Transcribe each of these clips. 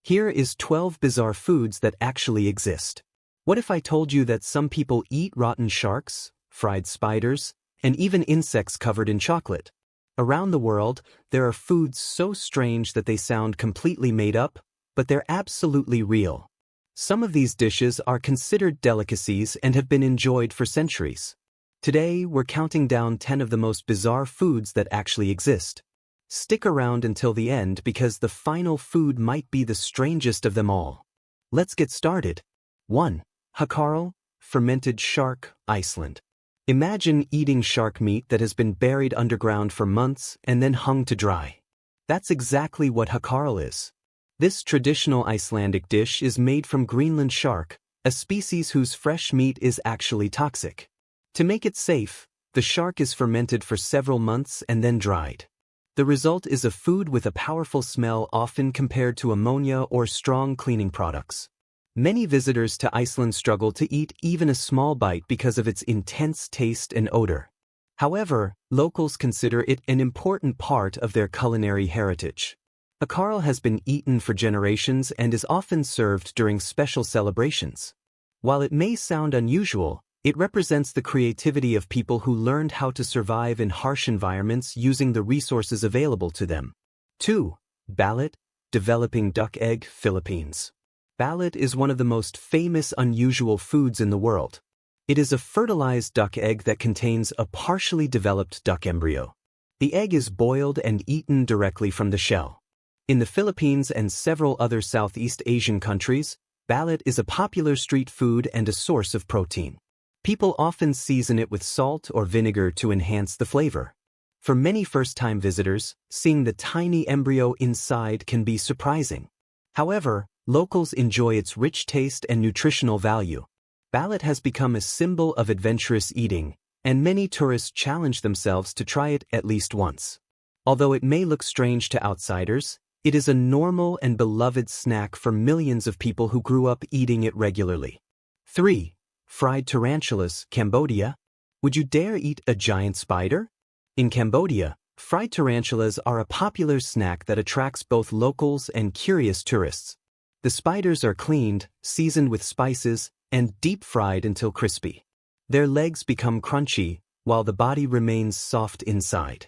Here is 12 bizarre foods that actually exist. What if I told you that some people eat rotten sharks, fried spiders, and even insects covered in chocolate? Around the world, there are foods so strange that they sound completely made up, but they're absolutely real. Some of these dishes are considered delicacies and have been enjoyed for centuries. Today, we're counting down 10 of the most bizarre foods that actually exist. Stick around until the end because the final food might be the strangest of them all. Let's get started. 1. Hakarl, fermented shark, Iceland. Imagine eating shark meat that has been buried underground for months and then hung to dry. That's exactly what hakarl is. This traditional Icelandic dish is made from Greenland shark, a species whose fresh meat is actually toxic. To make it safe, the shark is fermented for several months and then dried. The result is a food with a powerful smell often compared to ammonia or strong cleaning products. Many visitors to Iceland struggle to eat even a small bite because of its intense taste and odor. However, locals consider it an important part of their culinary heritage. Hakarl has been eaten for generations and is often served during special celebrations. While it may sound unusual, it represents the creativity of people who learned how to survive in harsh environments using the resources available to them. 2. Balut, developing duck egg, Philippines. Balut is one of the most famous unusual foods in the world. It is a fertilized duck egg that contains a partially developed duck embryo. The egg is boiled and eaten directly from the shell. In the Philippines and several other Southeast Asian countries, balut is a popular street food and a source of protein. People often season it with salt or vinegar to enhance the flavor. For many first-time visitors, seeing the tiny embryo inside can be surprising. However, locals enjoy its rich taste and nutritional value. Balut has become a symbol of adventurous eating, and many tourists challenge themselves to try it at least once. Although it may look strange to outsiders, it is a normal and beloved snack for millions of people who grew up eating it regularly. 3. Fried tarantulas, Cambodia. Would you dare eat a giant spider? In Cambodia, fried tarantulas are a popular snack that attracts both locals and curious tourists. The spiders are cleaned, seasoned with spices, and deep-fried until crispy. Their legs become crunchy, while the body remains soft inside.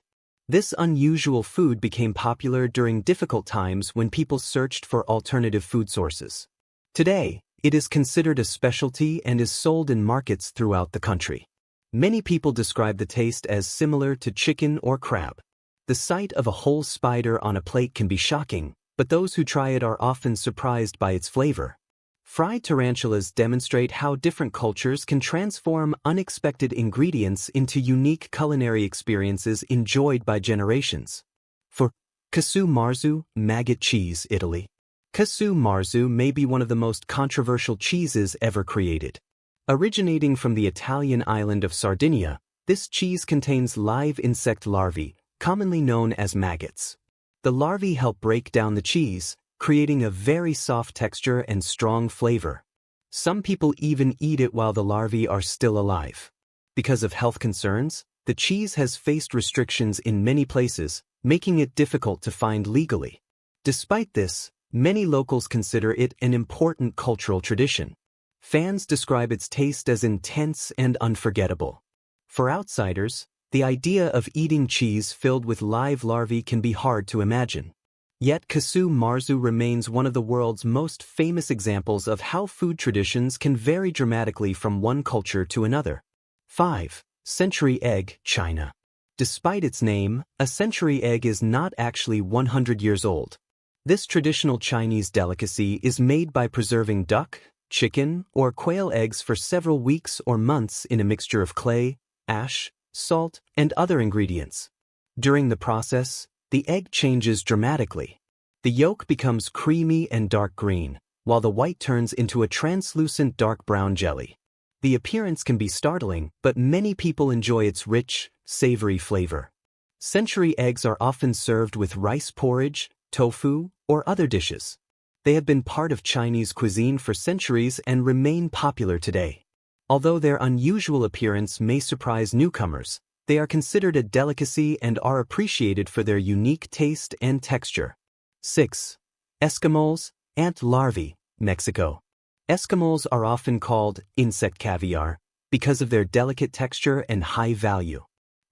This unusual food became popular during difficult times when people searched for alternative food sources. Today, it is considered a specialty and is sold in markets throughout the country. Many people describe the taste as similar to chicken or crab. The sight of a whole spider on a plate can be shocking, but those who try it are often surprised by its flavor. Fried tarantulas demonstrate how different cultures can transform unexpected ingredients into unique culinary experiences enjoyed by generations. 4. Casu marzu, maggot cheese, Italy. Casu marzu may be one of the most controversial cheeses ever created. Originating from the Italian island of Sardinia, this cheese contains live insect larvae, commonly known as maggots. The larvae help break down the cheese, creating a very soft texture and strong flavor. Some people even eat it while the larvae are still alive. Because of health concerns, the cheese has faced restrictions in many places, making it difficult to find legally. Despite this, many locals consider it an important cultural tradition. Fans describe its taste as intense and unforgettable. For outsiders, the idea of eating cheese filled with live larvae can be hard to imagine. Yet casu marzu remains one of the world's most famous examples of how food traditions can vary dramatically from one culture to another. 5. Century egg, China. Despite its name, a century egg is not actually 100 years old. This traditional Chinese delicacy is made by preserving duck, chicken, or quail eggs for several weeks or months in a mixture of clay, ash, salt, and other ingredients. During the process, the egg changes dramatically. The yolk becomes creamy and dark green, while the white turns into a translucent dark brown jelly. The appearance can be startling, but many people enjoy its rich, savory flavor. Century eggs are often served with rice porridge, tofu, or other dishes. They have been part of Chinese cuisine for centuries and remain popular today. Although their unusual appearance may surprise newcomers, they are considered a delicacy and are appreciated for their unique taste and texture. 6. Eskimos, Ant larvae, Mexico. Eskimos are often called insect caviar because of their delicate texture and high value.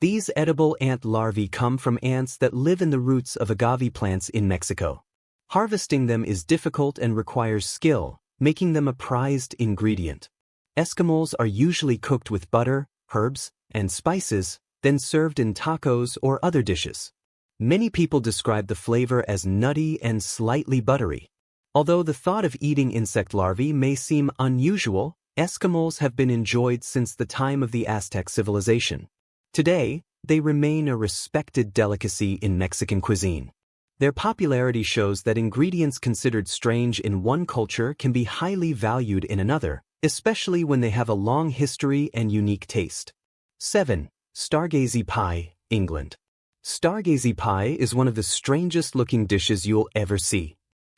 These edible ant larvae come from ants that live in the roots of agave plants in Mexico. Harvesting them is difficult and requires skill, making them a prized ingredient. Eskimos are usually cooked with butter, herbs, and spices, then served in tacos or other dishes. Many people describe the flavor as nutty and slightly buttery. Although the thought of eating insect larvae may seem unusual, Eskimos have been enjoyed since the time of the Aztec civilization. Today, they remain a respected delicacy in Mexican cuisine. Their popularity shows that ingredients considered strange in one culture can be highly valued in another, especially when they have a long history and unique taste. 7. Stargazy pie, England. Stargazy pie is one of the strangest-looking dishes you'll ever see.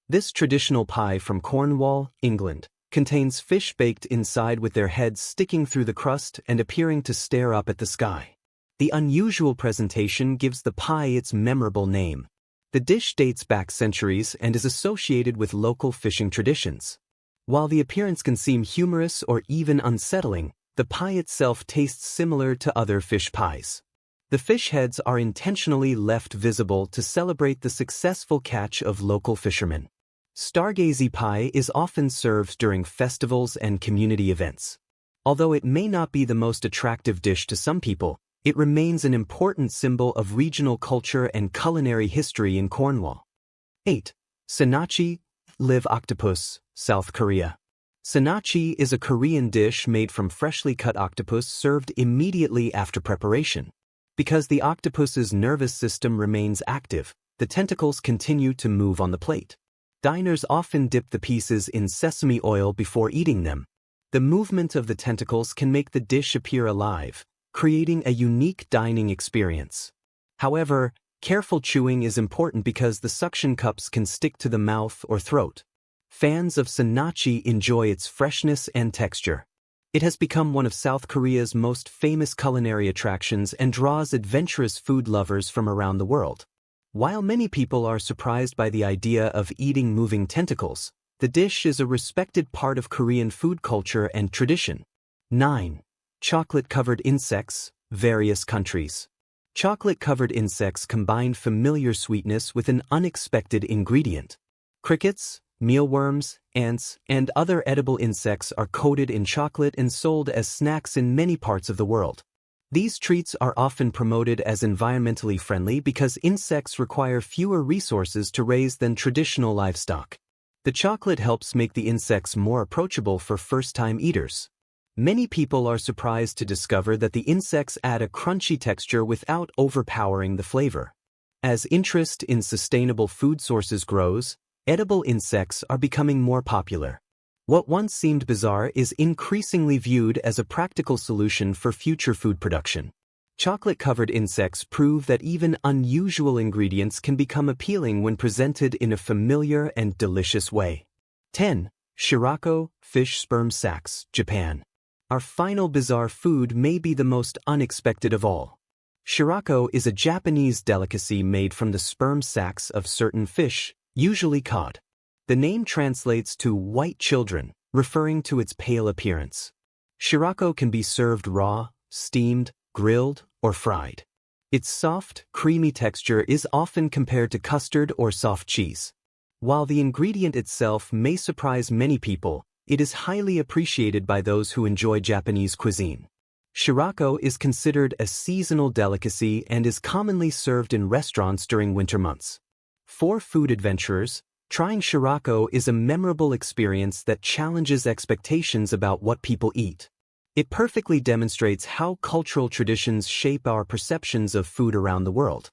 This traditional pie from Cornwall, England, contains fish baked inside with their heads sticking through the crust and appearing to stare up at the sky. The unusual presentation gives the pie its memorable name. The dish dates back centuries and is associated with local fishing traditions. While the appearance can seem humorous or even unsettling, the pie itself tastes similar to other fish pies. The fish heads are intentionally left visible to celebrate the successful catch of local fishermen. Stargazy pie is often served during festivals and community events. Although it may not be the most attractive dish to some people, it remains an important symbol of regional culture and culinary history in Cornwall. 8. Sanachi, live octopus, South Korea. Sanachi is a Korean dish made from freshly cut octopus served immediately after preparation. Because the octopus's nervous system remains active, the tentacles continue to move on the plate. Diners often dip the pieces in sesame oil before eating them. The movement of the tentacles can make the dish appear alive, creating a unique dining experience. However, careful chewing is important because the suction cups can stick to the mouth or throat. Fans of sanachi enjoy its freshness and texture. It has become one of South Korea's most famous culinary attractions and draws adventurous food lovers from around the world. While many people are surprised by the idea of eating moving tentacles, the dish is a respected part of Korean food culture and tradition. 9. Chocolate-covered insects, various countries. Chocolate-covered insects combine familiar sweetness with an unexpected ingredient. Crickets, mealworms, ants, and other edible insects are coated in chocolate and sold as snacks in many parts of the world. These treats are often promoted as environmentally friendly because insects require fewer resources to raise than traditional livestock. The chocolate helps make the insects more approachable for first-time eaters. Many people are surprised to discover that the insects add a crunchy texture without overpowering the flavor. As interest in sustainable food sources grows, edible insects are becoming more popular. What once seemed bizarre is increasingly viewed as a practical solution for future food production. Chocolate-covered insects prove that even unusual ingredients can become appealing when presented in a familiar and delicious way. 10. Shirako, fish sperm sacs, Japan. Our final bizarre food may be the most unexpected of all. Shirako is a Japanese delicacy made from the sperm sacs of certain fish, usually cod. The name translates to white children, referring to its pale appearance. Shirako can be served raw, steamed, grilled, or fried. Its soft, creamy texture is often compared to custard or soft cheese. While the ingredient itself may surprise many people, it is highly appreciated by those who enjoy Japanese cuisine. Shirako is considered a seasonal delicacy and is commonly served in restaurants during winter months. For food adventurers, trying Shirako is a memorable experience that challenges expectations about what people eat. It perfectly demonstrates how cultural traditions shape our perceptions of food around the world.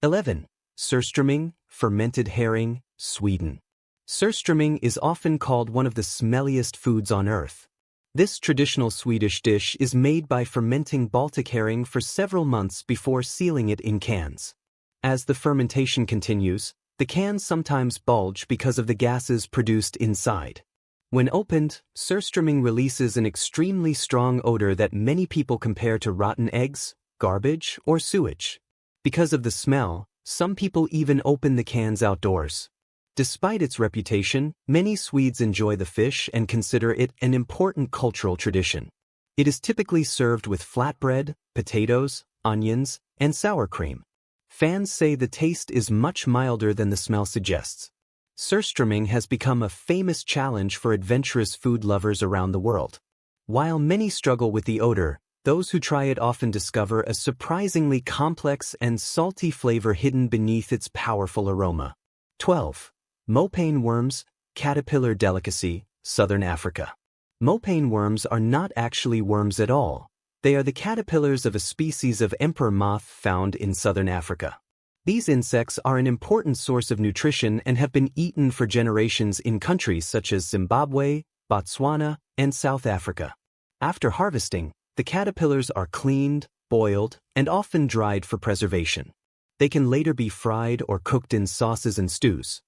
11. Surströmming, fermented herring, Sweden. Surströmming is often called one of the smelliest foods on earth. This traditional Swedish dish is made by fermenting Baltic herring for several months before sealing it in cans. As the fermentation continues, the cans sometimes bulge because of the gases produced inside. When opened, surströmming releases an extremely strong odor that many people compare to rotten eggs, garbage, or sewage. Because of the smell, some people even open the cans outdoors. Despite its reputation, many Swedes enjoy the fish and consider it an important cultural tradition. It is typically served with flatbread, potatoes, onions, and sour cream. Fans say the taste is much milder than the smell suggests. Surströmming has become a famous challenge for adventurous food lovers around the world. While many struggle with the odor, those who try it often discover a surprisingly complex and salty flavor hidden beneath its powerful aroma. 12. Mopane worms, caterpillar delicacy, Southern Africa. Mopane worms are not actually worms at all. They are the caterpillars of a species of emperor moth found in southern Africa. These insects are an important source of nutrition and have been eaten for generations in countries such as Zimbabwe, Botswana, and South Africa. After harvesting, the caterpillars are cleaned, boiled, and often dried for preservation. They can later be fried or cooked in sauces and stews.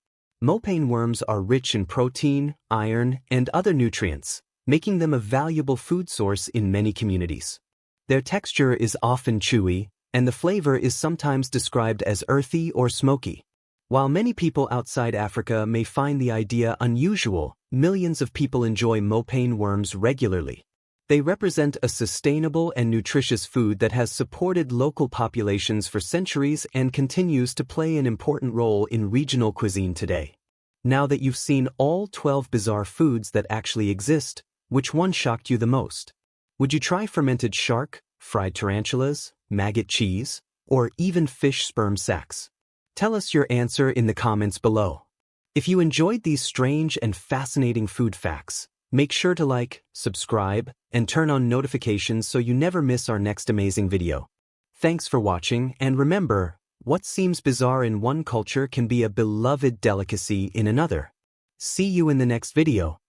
Mopane worms are rich in protein, iron, and other nutrients, making them a valuable food source in many communities. Their texture is often chewy, and the flavor is sometimes described as earthy or smoky. While many people outside Africa may find the idea unusual, millions of people enjoy mopane worms regularly. They represent a sustainable and nutritious food that has supported local populations for centuries and continues to play an important role in regional cuisine today. Now that you've seen all 12 bizarre foods that actually exist, which one shocked you the most? Would you try fermented shark, fried tarantulas, maggot cheese, or even fish sperm sacs? Tell us your answer in the comments below. If you enjoyed these strange and fascinating food facts, make sure to like, subscribe, and turn on notifications so you never miss our next amazing video. Thanks for watching, and remember, what seems bizarre in one culture can be a beloved delicacy in another. See you in the next video.